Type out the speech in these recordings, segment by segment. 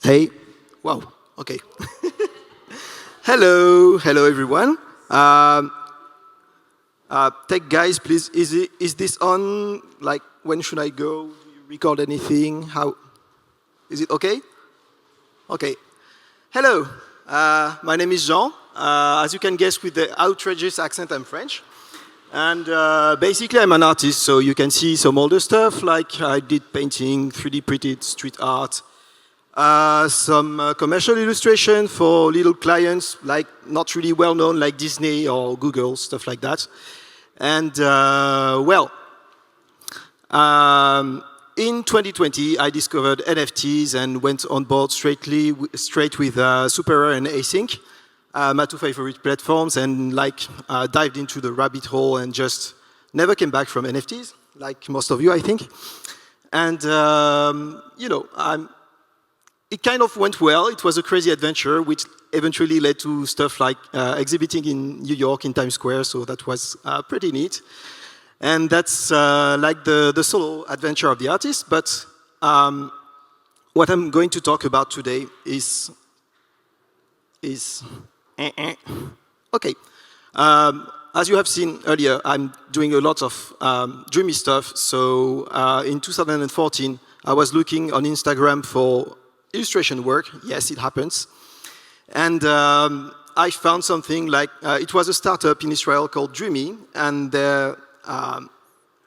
Hey, wow, okay. Hello everyone. Tech guys, please, is this on? Like, when should I go? Do you record anything? How, is it okay? Okay. Hello, my name is Jean. As you can guess with the outrageous accent, I'm French. And basically I'm an artist, so you can see some older stuff, like I did painting, 3D printed street art, some commercial illustration for little clients, like not really well known, like Disney or Google, stuff like that. And in 2020, I discovered NFTs and went on board straight with Super Rare and Async, my two favorite platforms, and dived into the rabbit hole and just never came back from NFTs, like most of you, I think. And it kind of went well. It was a crazy adventure, which eventually led to stuff like exhibiting in New York in Times Square, so that was pretty neat. And that's like the solo adventure of the artist, but what I'm going to talk about today is okay. As you have seen earlier, I'm doing a lot of dreamy stuff, so in 2014, I was looking on Instagram for illustration work. Yes, it happens. And I found something like, it was a startup in Israel called Dreamy, and their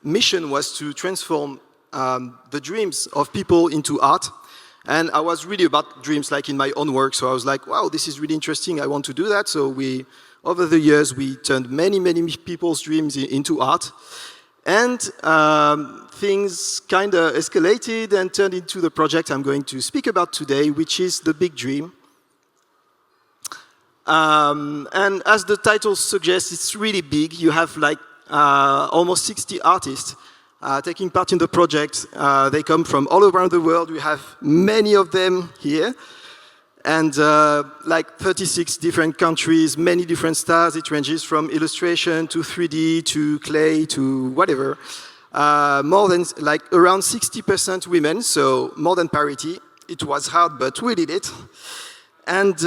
mission was to transform the dreams of people into art. And I was really about dreams, like in my own work, so I was like, wow, this is really interesting, I want to do that. So over the years, we turned many people's dreams into art. And things kind of escalated and turned into the project I'm going to speak about today, which is The Big Dream. And as the title suggests, it's really big. You have like almost 60 artists taking part in the project. They come from all around the world. We have many of them here. And like 36 different countries, many different styles. It ranges from illustration to 3D to clay to whatever. More than like around 60% women, so more than parity. It was hard, but we did it. And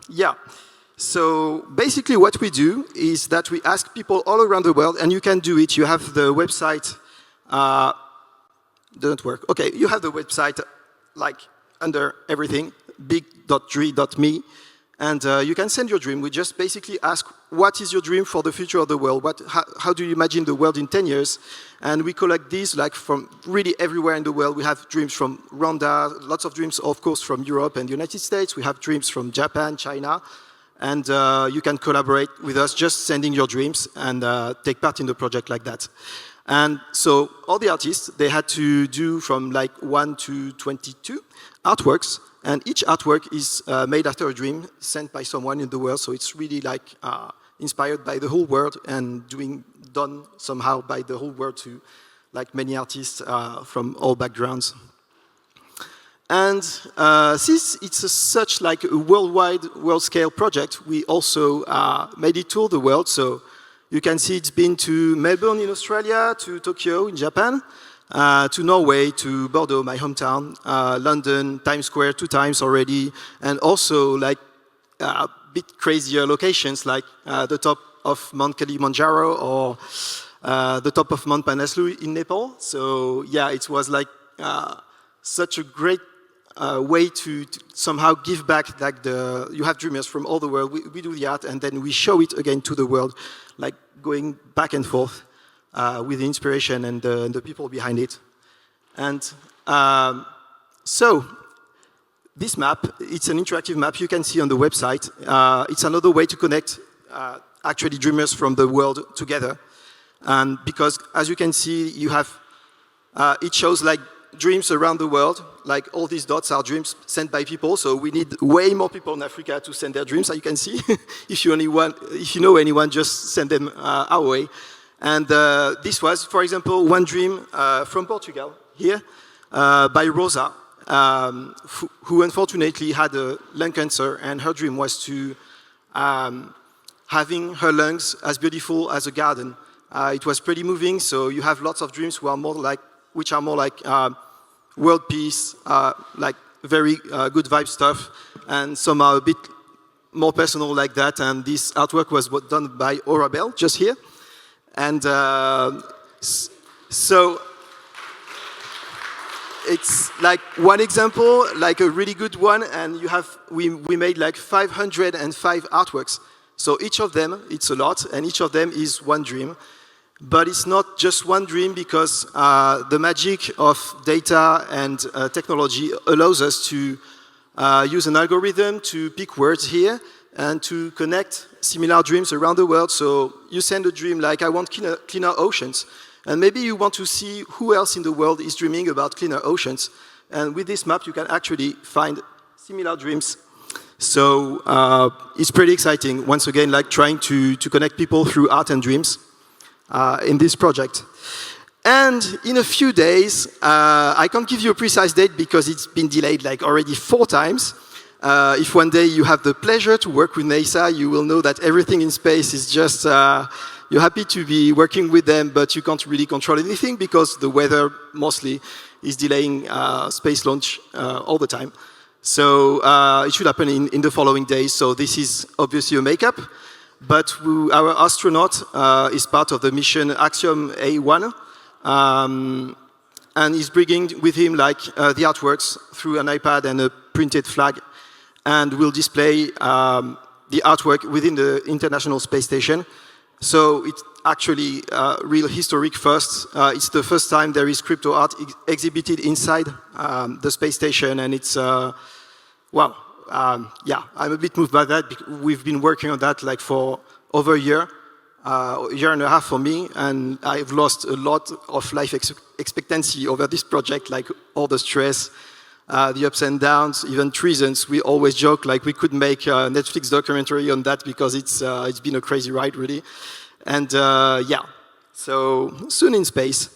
yeah, so basically what we do is that we ask people all around the world, and you can do it. You have the website, doesn't work. Okay, you have the website like under everything, big.dre.me, and you can send your dream. We just basically ask, what is your dream for the future of the world? How do you imagine the world in 10 years? And we collect these like from really everywhere in the world. We have dreams from Rwanda, lots of dreams, of course, from Europe and the United States. We have dreams from Japan, China, and you can collaborate with us just sending your dreams and take part in the project like that. And so all the artists, they had to do from like 1 to 22 artworks, and each artwork is made after a dream sent by someone in the world, so it's really like inspired by the whole world and done somehow by the whole world to like many artists from all backgrounds. And since it's such like a worldwide, world-scale project, we also made it tour the world, so you can see it's been to Melbourne in Australia, to Tokyo in Japan, to Norway, to Bordeaux, my hometown, London, Times Square 2 times already, and also like a bit crazier locations like the top of Mount Kilimanjaro or the top of Mount Manaslu in Nepal. So yeah, it was like such a great way to somehow give back, like you have dreamers from all the world, we do the art and then we show it again to the world, like going back and forth with the inspiration and the people behind it. And so this map, it's an interactive map you can see on the website. It's another way to connect actually dreamers from the world together. And because as you can see, you have, it shows like dreams around the world, like all these dots are dreams sent by people, so we need way more people in Africa to send their dreams, as you can see. If you know anyone, just send them our way. And this was, for example, one dream from Portugal here by Rosa, who unfortunately had a lung cancer, and her dream was to having her lungs as beautiful as a garden It was pretty moving, so you have lots of dreams which are more like world peace, like very good vibe stuff, and some are a bit more personal like that, and this artwork was done by Orabel, just here. And so it's like one example, like a really good one, and we made like 505 artworks. So each of them, it's a lot, and each of them is one dream. But it's not just one dream, because the magic of data and technology allows us to use an algorithm to pick words here and to connect similar dreams around the world. So you send a dream like, I want cleaner oceans. And maybe you want to see who else in the world is dreaming about cleaner oceans. And with this map, you can actually find similar dreams. So it's pretty exciting, once again, like trying to connect people through art and dreams in this project. And in a few days, I can't give you a precise date because it's been delayed like already 4 times. If one day you have the pleasure to work with NASA, you will know that everything in space is just, you're happy to be working with them, but you can't really control anything because the weather mostly is delaying space launch all the time. So it should happen in the following days. So this is obviously a makeup, but our astronaut is part of the mission Axiom A1, and he's bringing with him like the artworks through an iPad and a printed flag, and will display the artwork within the International Space Station. So it's actually real historic first. It's the first time there is crypto art exhibited inside the space station, and it's, wow, yeah, I'm a bit moved by that. We've been working on that like for over a year and a half for me, and I've lost a lot of life expectancy over this project, like all the stress, the ups and downs, even treasons. We always joke like we could make a Netflix documentary on that because it's been a crazy ride, really. And yeah, so soon in space.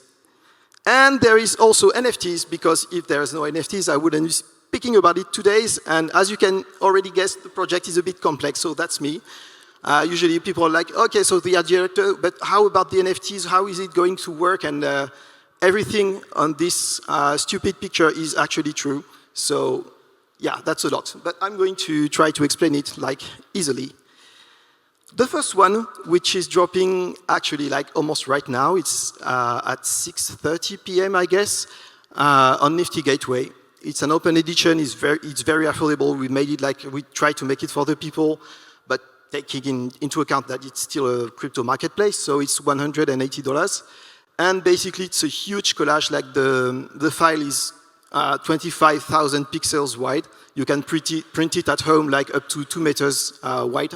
And there is also NFTs, because if there is no NFTs, I wouldn't be speaking about it today. And as you can already guess, the project is a bit complex, so that's me. Usually people are like, okay, so the art director, but how about the NFTs? How is it going to work? And everything on this stupid picture is actually true. So yeah, that's a lot. But I'm going to try to explain it like easily. The first one, which is dropping actually like almost right now, it's at 6:30 p.m. I guess, on Nifty Gateway. It's an open edition. It's very affordable. We made it like we try to make it for the people, but taking into account that it's still a crypto marketplace, so it's $180. And basically, it's a huge collage. Like the file is 25,000 pixels wide. You can print it at home, like up to 2 meters wide.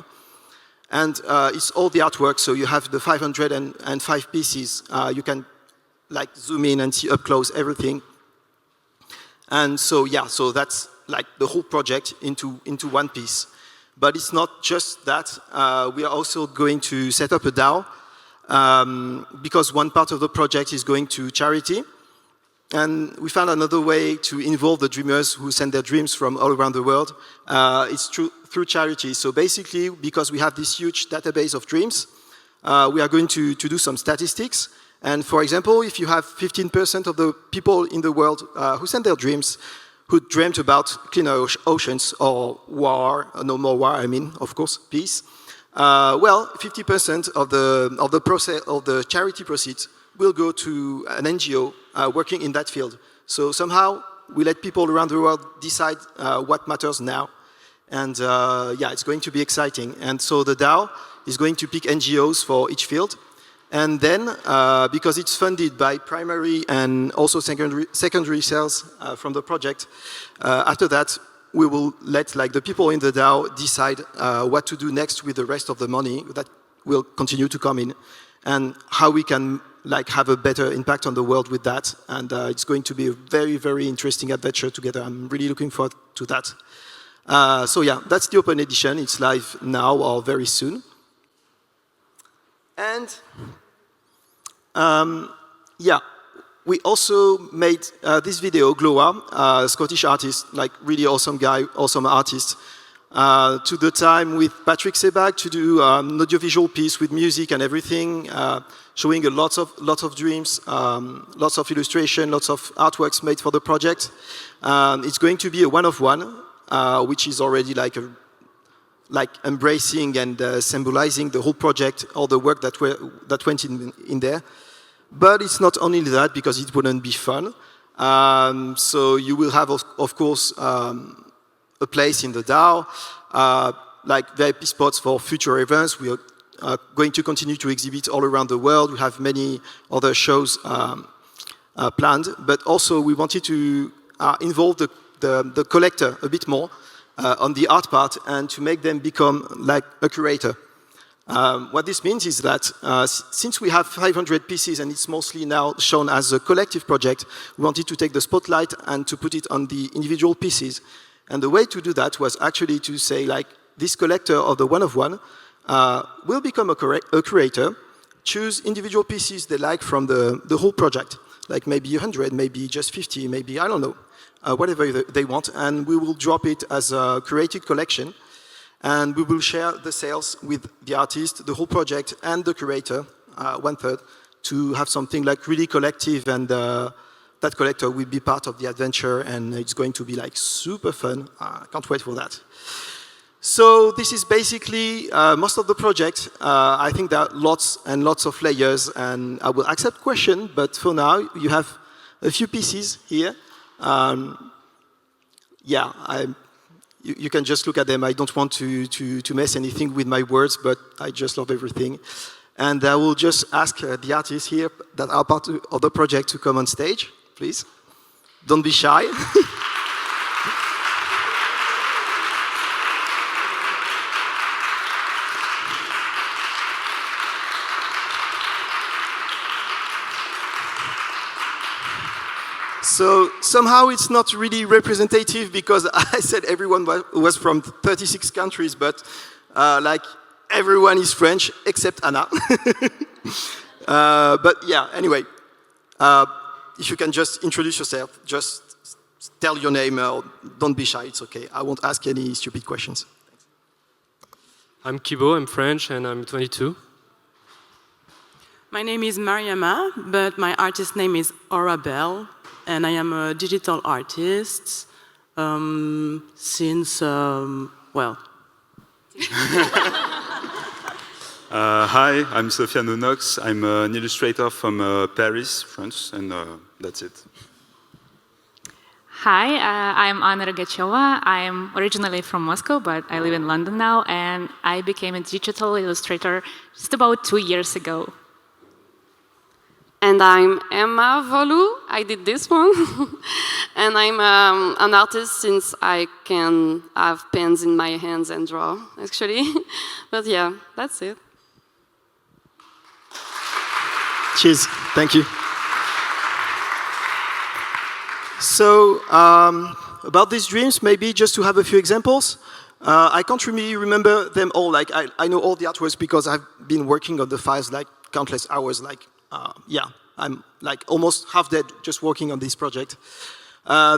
And it's all the artwork, so you have the 505 pieces. You can like zoom in and see up close everything. And so yeah, so that's like the whole project into one piece. But it's not just that. We are also going to set up a DAO, because one part of the project is going to charity. And we found another way to involve the dreamers who send their dreams from all around the world. It's through charity. So basically, because we have this huge database of dreams, we are going to do some statistics. And for example, if you have 15% of the people in the world who send their dreams, who dreamt about cleaner oceans or war, no more war, I mean, of course, peace, well, 50% of the charity proceeds will go to an NGO working in that field. So somehow we let people around the world decide what matters now. And yeah, it's going to be exciting. And so the DAO is going to pick NGOs for each field. And then, because it's funded by primary and also secondary sales from the project, after that, we will let like the people in the DAO decide what to do next with the rest of the money that will continue to come in, and how we can like have a better impact on the world with that. And it's going to be a very, very interesting adventure together. I'm really looking forward to that. So yeah, that's the open edition. It's live now or very soon. And yeah, we also made this video, Gloa, a Scottish artist, like really awesome guy, awesome artist. to the time with Patrick Sebag to do an audiovisual piece with music and everything, showing lots of dreams, lots of illustration, lots of artworks made for the project. It's going to be a one-of-one, which is already like embracing and symbolizing the whole project, all the work that went in there. But it's not only that, because it wouldn't be fun. So you will have, of course, a place in the DAO, like VIP spots for future events. We are going to continue to exhibit all around the world. We have many other shows planned, but also we wanted to involve the collector a bit more on the art part and to make them become like a curator. What this means is that since we have 500 pieces and it's mostly now shown as a collective project, we wanted to take the spotlight and to put it on the individual pieces. And the way to do that was actually to say, like, this collector of the one-of-one will become a curator, choose individual pieces they like from the whole project, like maybe 100, maybe just 50, maybe, I don't know, whatever they want, and we will drop it as a curated collection, and we will share the sales with the artist, the whole project, and the curator, 1/3, to have something like really collective, and that collector will be part of the adventure, and it's going to be like super fun. I can't wait for that. So this is basically most of the project. I think there are lots and lots of layers, and I will accept questions, but for now, you have a few pieces here. Yeah, you can just look at them. I don't want to mess anything with my words, but I just love everything. And I will just ask the artists here that are part of the project to come on stage, please. Don't be shy. So somehow it's not really representative because I said everyone was from 36 countries, but like everyone is French except Anna. But yeah, anyway, if you can just introduce yourself, just tell your name, or don't be shy, it's okay. I won't ask any stupid questions. I'm Kibo, I'm French, and I'm 22. My name is Mariama, but my artist name is Aura Bell, and I am a digital artist since, well. Hi, I'm Sofiane Nox. I'm an illustrator from Paris, France, and that's it. Hi, I'm Anna Rogacheva. I'm originally from Moscow, but I live in London now, and I became a digital illustrator just about 2 years ago. And I'm Emma Volu. I did this one. And I'm an artist since I can have pens in my hands and draw, actually. But yeah, that's it. Cheers. Thank you. So, about these dreams, maybe just to have a few examples. I can't really remember them all. Like, I know all the artworks because I've been working on the files like countless hours. Like, yeah, I'm like almost half dead just working on this project.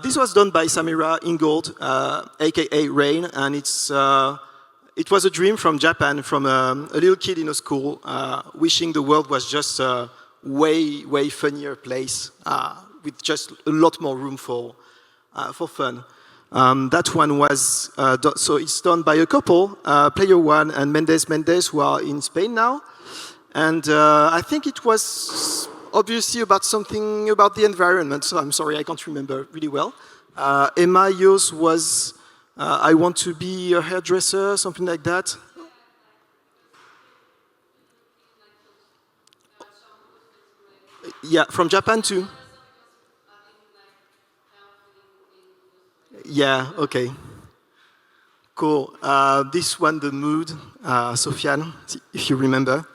This was done by Samira Ingold, aka Rain, and it was a dream from Japan, from a little kid in a school, wishing the world was just a way, way funnier place with just a lot more room for fun. That one was, so it's done by a couple, Player One and Mendes, who are in Spain now. And I think it was obviously about something about the environment, so I'm sorry, I can't remember really well. Emma, yours was, I want to be a hairdresser, something like that. Yeah, from Japan too. Yeah, okay. Cool. This one, The Mood, Sofiane, if you remember.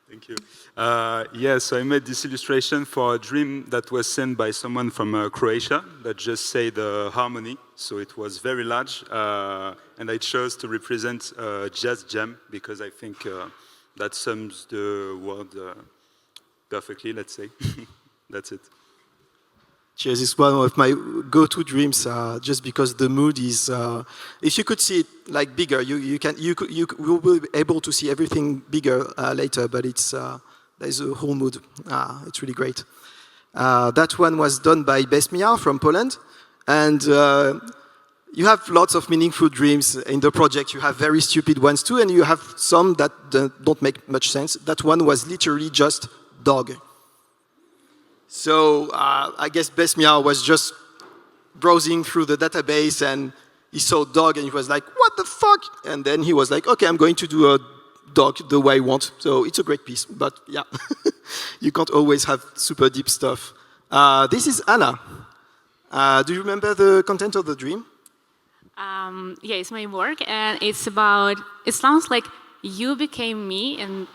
Thank you. Yeah, so I made this illustration for a dream that was sent by someone from Croatia that just said harmony. So it was very large, and I chose to represent jazz jam because I think that sums the word perfectly, let's say. That's it. Cheers is one of my go-to dreams, just because the mood is. If you could see it like bigger, you will be able to see everything bigger later. But it's there's a whole mood. It's really great. That one was done by Besmia from Poland, and you have lots of meaningful dreams in the project. You have very stupid ones too, and you have some that don't make much sense. That one was literally just dog. So I guess Besmia was just browsing through the database and he saw dog and he was like, what the fuck? And then he was like, okay, I'm going to do a dog the way I want. So it's a great piece, but yeah, you can't always have super deep stuff. This is Anna. Do you remember the content of the dream? Yeah, it's my work, and it's about. It sounds like you became me, and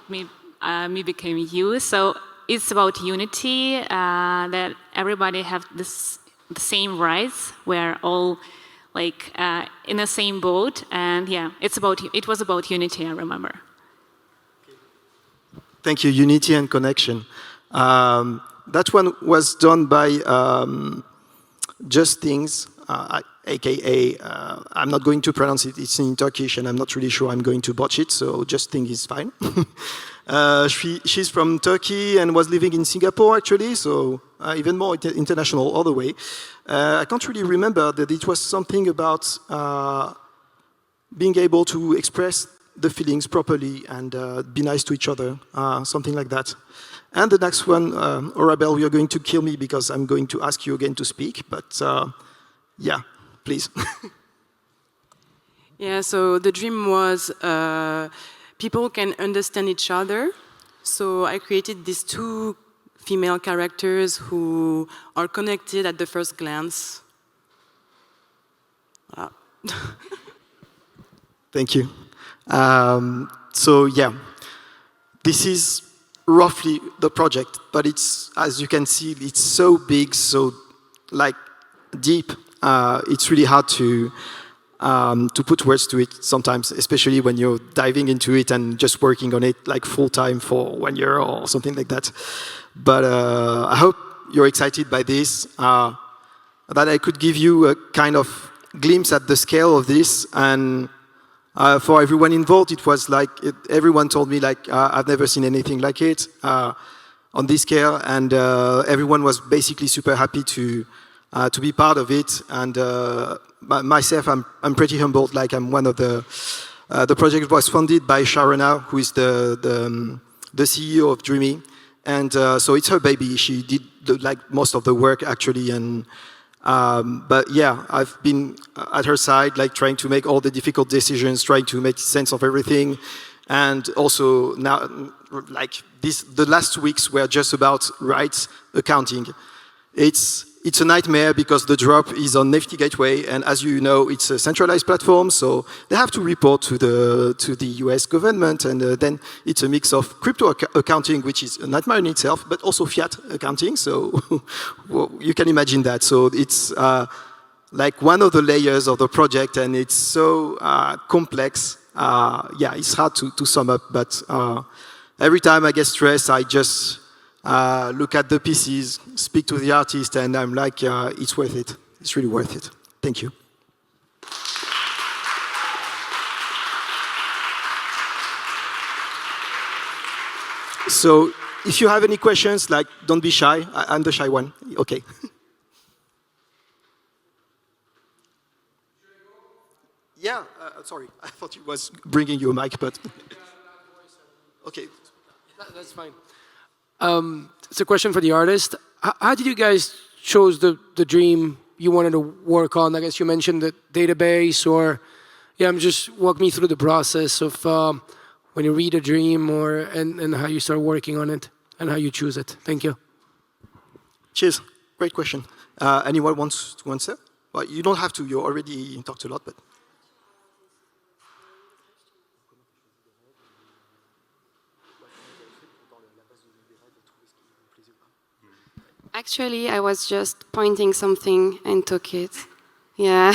me became you. So it's about unity, that everybody have the same rights. We're all like in the same boat, and yeah, it was about unity. I remember. Thank you, unity and connection. That one was done by Just Things, aka, I'm not going to pronounce it, it's in Turkish and I'm not really sure I'm going to botch it, so Just Things is fine. She's from Turkey and was living in Singapore actually, so even more international all the way. I can't really remember that it was something about being able to express the feelings properly and be nice to each other, something like that. And the next one, Orabel, you're going to kill me because I'm going to ask you again to speak, but yeah, please. Yeah, so the dream was people can understand each other. So I created these two female characters who are connected at the first glance. Thank you. So yeah, this is roughly the project, but it's, as you can see, it's so big, so like deep. It's really hard to put words to it sometimes, especially when you're diving into it and just working on it like full time for 1 year or something like that. But I hope you're excited by this, that I could give you a kind of glimpse at the scale of this. And for everyone involved, it was like, everyone told me like, I've never seen anything like it on this scale. And everyone was basically super happy to be part of it. And myself, I'm pretty humbled. Like I'm one of the project was funded by Sharona, who is the CEO of Dreamy. And so it's her baby. She did like most of the work actually. And but yeah, I've been at her side, like trying to make all the difficult decisions, trying to make sense of everything. And also now, like the last weeks were just about rights accounting. It's a nightmare because the drop is on Nifty Gateway, and as you know, it's a centralized platform, so they have to report to the US government, and then it's a mix of crypto accounting, which is a nightmare in itself, but also fiat accounting, so well, you can imagine that. So it's like one of the layers of the project, and it's so complex. Yeah, it's hard to sum up, but every time I get stressed, I just look at the pieces, speak to the artist, and I'm like, it's worth it. It's really worth it. Thank you. So if you have any questions, like, don't be shy. I'm the shy one. Okay. Yeah, sorry. I thought he was bringing you a mic, but... Okay. That's fine. It's a question for the artist. How did you guys chose the dream you wanted to work on? I guess you mentioned the database, or just walk me through the process of when you read a dream, and how you start working on it and how you choose it. Thank you. Cheers. Great question. Anyone wants to answer? Well, you don't have to. You already talked a lot, but. Actually, I was just pointing something and took it. Yeah,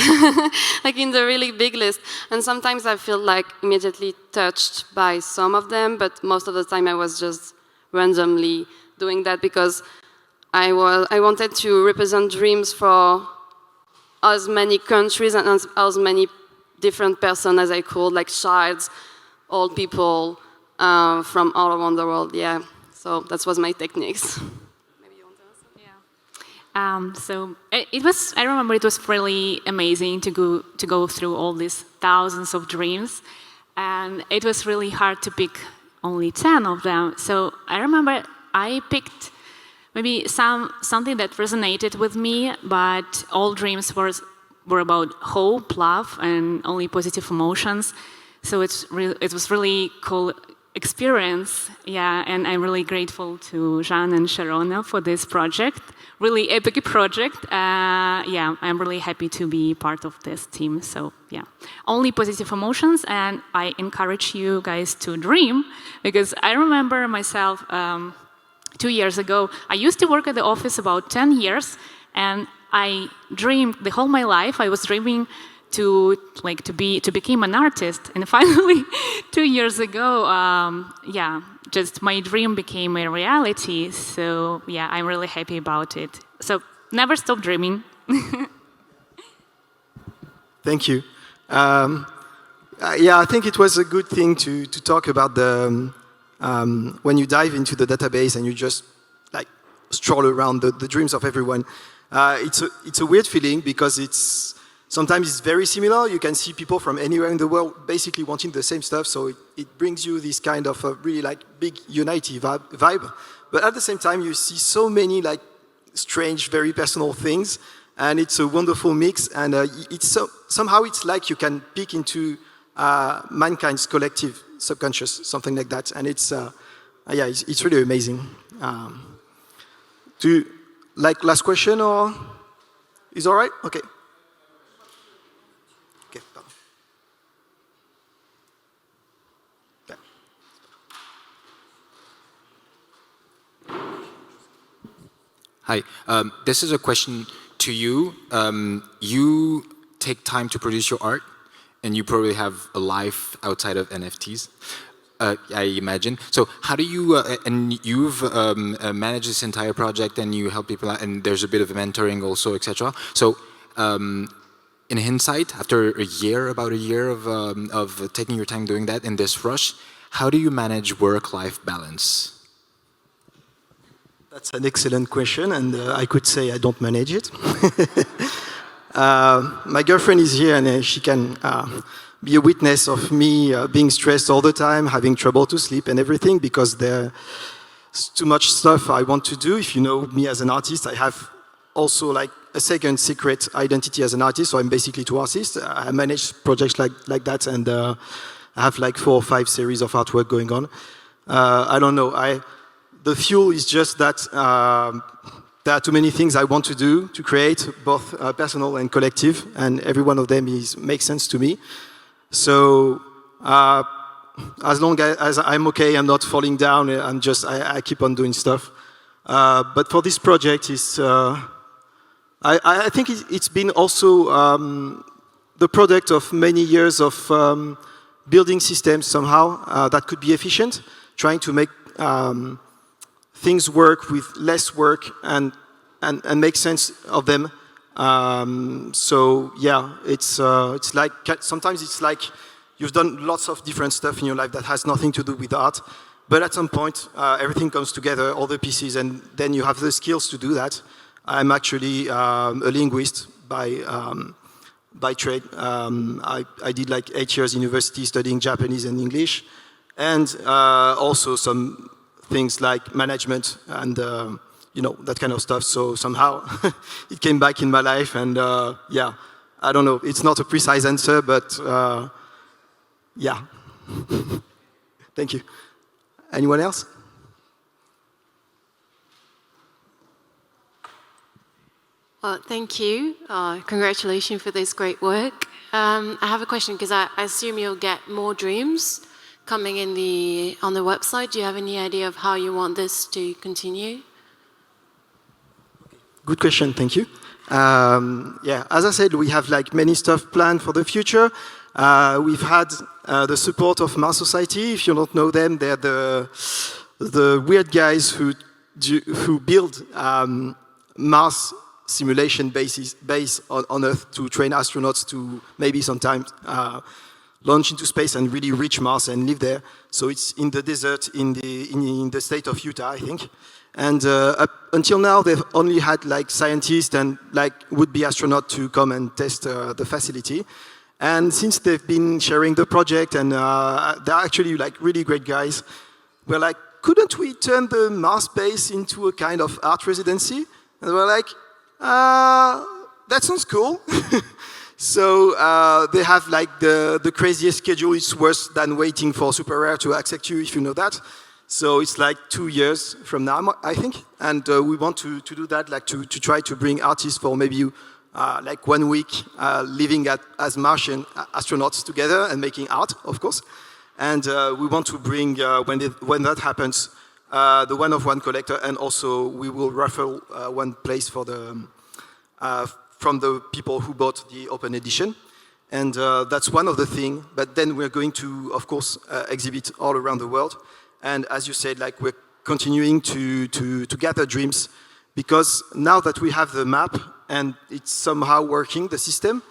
like in the really big list. And sometimes I feel like immediately touched by some of them, but most of the time I was just randomly doing that because I wanted to represent dreams for as many countries and as many different persons as I could, like childs, old people from all around the world. Yeah, so that was my techniques. So it was. I remember it was really amazing to go through all these thousands of dreams, and it was really hard to pick only 10 of them. So I remember I picked maybe something that resonated with me, but all dreams were about hope, love, and only positive emotions. So it was really cool experience, yeah, and I'm really grateful to Jean and Sharona for this project, really epic project. Yeah, I'm really happy to be part of this team. So yeah, only positive emotions, and I encourage you guys to dream, because I remember myself 2 years ago, I used to work at the office about 10 years, and I dreamed the whole my life. I was dreaming to become an artist, and finally 2 years ago, yeah, just my dream became a reality. So yeah, I'm really happy about it. So never stop dreaming. Thank you. Yeah, I think it was a good thing to talk about the when you dive into the database and you just like stroll around the dreams of everyone. It's a weird feeling because sometimes it's very similar. You can see people from anywhere in the world basically wanting the same stuff, so it brings you this kind of really like big unity vibe. But at the same time, you see so many like strange, very personal things, and it's a wonderful mix. And somehow it's like you can peek into mankind's collective subconscious, something like that. And yeah, it's really amazing. Last question, or is all right? Okay. Hi, this is a question to you. You take time to produce your art, and you probably have a life outside of NFTs, I imagine. So how do you, and you've managed this entire project, and you help people out, and there's a bit of mentoring also, etc. So in hindsight, after about a year of taking your time doing that in this rush, how do you manage work-life balance? That's an excellent question, and I could say I don't manage it. My girlfriend is here, and she can be a witness of me being stressed all the time, having trouble to sleep and everything, because there's too much stuff I want to do. If you know me as an artist, I have also like a second secret identity as an artist, so I'm basically two artists. I manage projects like that, and I have like 4 or 5 series of artwork going on. I don't know. The fuel is just that there are too many things I want to do, to create, both personal and collective, and every one of them makes sense to me. So as long as I'm okay, I'm not falling down, I keep on doing stuff. But for this project, I think it's been also the product of many years of building systems somehow that could be efficient, trying to make things work with less work and make sense of them. So yeah, it's like sometimes it's like you've done lots of different stuff in your life that has nothing to do with art, but at some point everything comes together, all the pieces, and then you have the skills to do that. I'm actually a linguist by trade. I did like 8 years university studying Japanese and English, and also some things like management and you know, that kind of stuff. So somehow it came back in my life, and yeah, I don't know. It's not a precise answer, but yeah. Thank you. Anyone else? Well, thank you. Congratulations for this great work. I have a question, because I assume you'll get more dreams coming in on the website. Do you have any idea of how you want this to continue? Good question, thank you. Yeah, as I said, we have like many stuff planned for the future. We've had the support of Mars Society. If you don't know them, they're the weird guys who who build Mars simulation base on Earth to train astronauts to maybe sometimes launch into space and really reach Mars and live there. So it's in the desert in the state of Utah, I think. And up until now, they've only had like scientists and like would-be astronauts to come and test the facility. And since they've been sharing the project and they're actually like really great guys, we're like, couldn't we turn the Mars base into a kind of art residency? And we're like, that sounds cool. So they have like the craziest schedule. It's worse than waiting for Super Rare to accept you, if you know that. So it's like 2 years from now, I think. And we want to do that, like to try to bring artists for maybe like 1 week living as Martian astronauts together and making art, of course. And we want to bring, when that happens, the one-of-one collector, and also we will raffle one place for the from the people who bought the open edition. And that's one of the things. But then we're going to, of course, exhibit all around the world. And as you said, like we're continuing to gather dreams, because now that we have the map and it's somehow working, the system,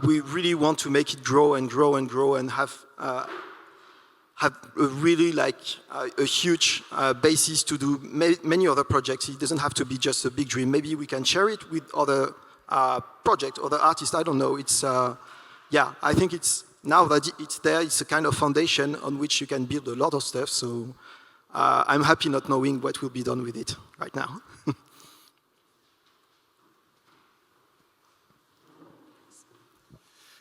we really want to make it grow and grow and grow and have a really like a huge basis to do many other projects. It doesn't have to be just a big dream. Maybe we can share it with other projects, other artists. I don't know. It's yeah. I think it's now that it's there. It's a kind of foundation on which you can build a lot of stuff. So I'm happy not knowing what will be done with it right now.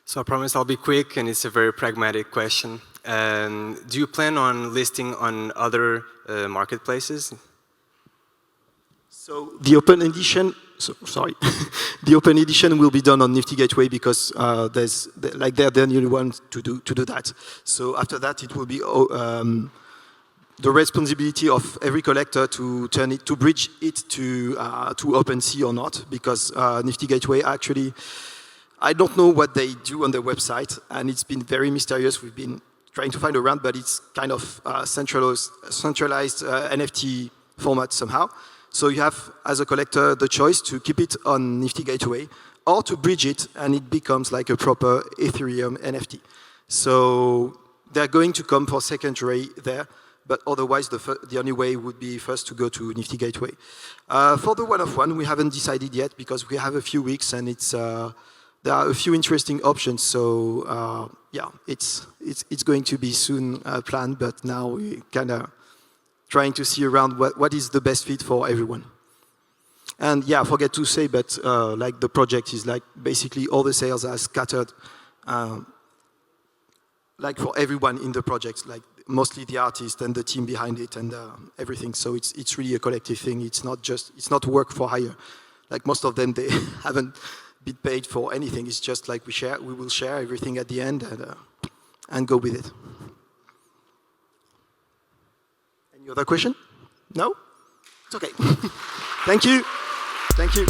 So I promise I'll be quick, and it's a very pragmatic question. Do you plan on listing on other marketplaces? So the open edition, sorry, the open edition will be done on Nifty Gateway because they're the only ones to do that. So after that, it will be the responsibility of every collector to turn it, to bridge it to OpenSea or not, because Nifty Gateway actually, I don't know what they do on their website, and it's been very mysterious. We've been trying to find around, but it's kind of centralized NFT format somehow. So you have, as a collector, the choice to keep it on Nifty Gateway or to bridge it, and it becomes like a proper Ethereum NFT. So they're going to come for secondary there, but otherwise the only way would be first to go to Nifty Gateway. For the one-of-one, we haven't decided yet because we have a few weeks and it's there are a few interesting options. So yeah, it's going to be soon planned, but now we're kind of trying to see around what is the best fit for everyone. And yeah, I forget to say, but like the project is like basically all the sales are scattered, like for everyone in the project, like mostly the artist and the team behind it and everything. So it's really a collective thing. It's not work for hire. Like most of them, they haven't been paid for anything. It's just like we will share everything at the end and go with it. Any other question? No? It's okay. Thank you. Thank you.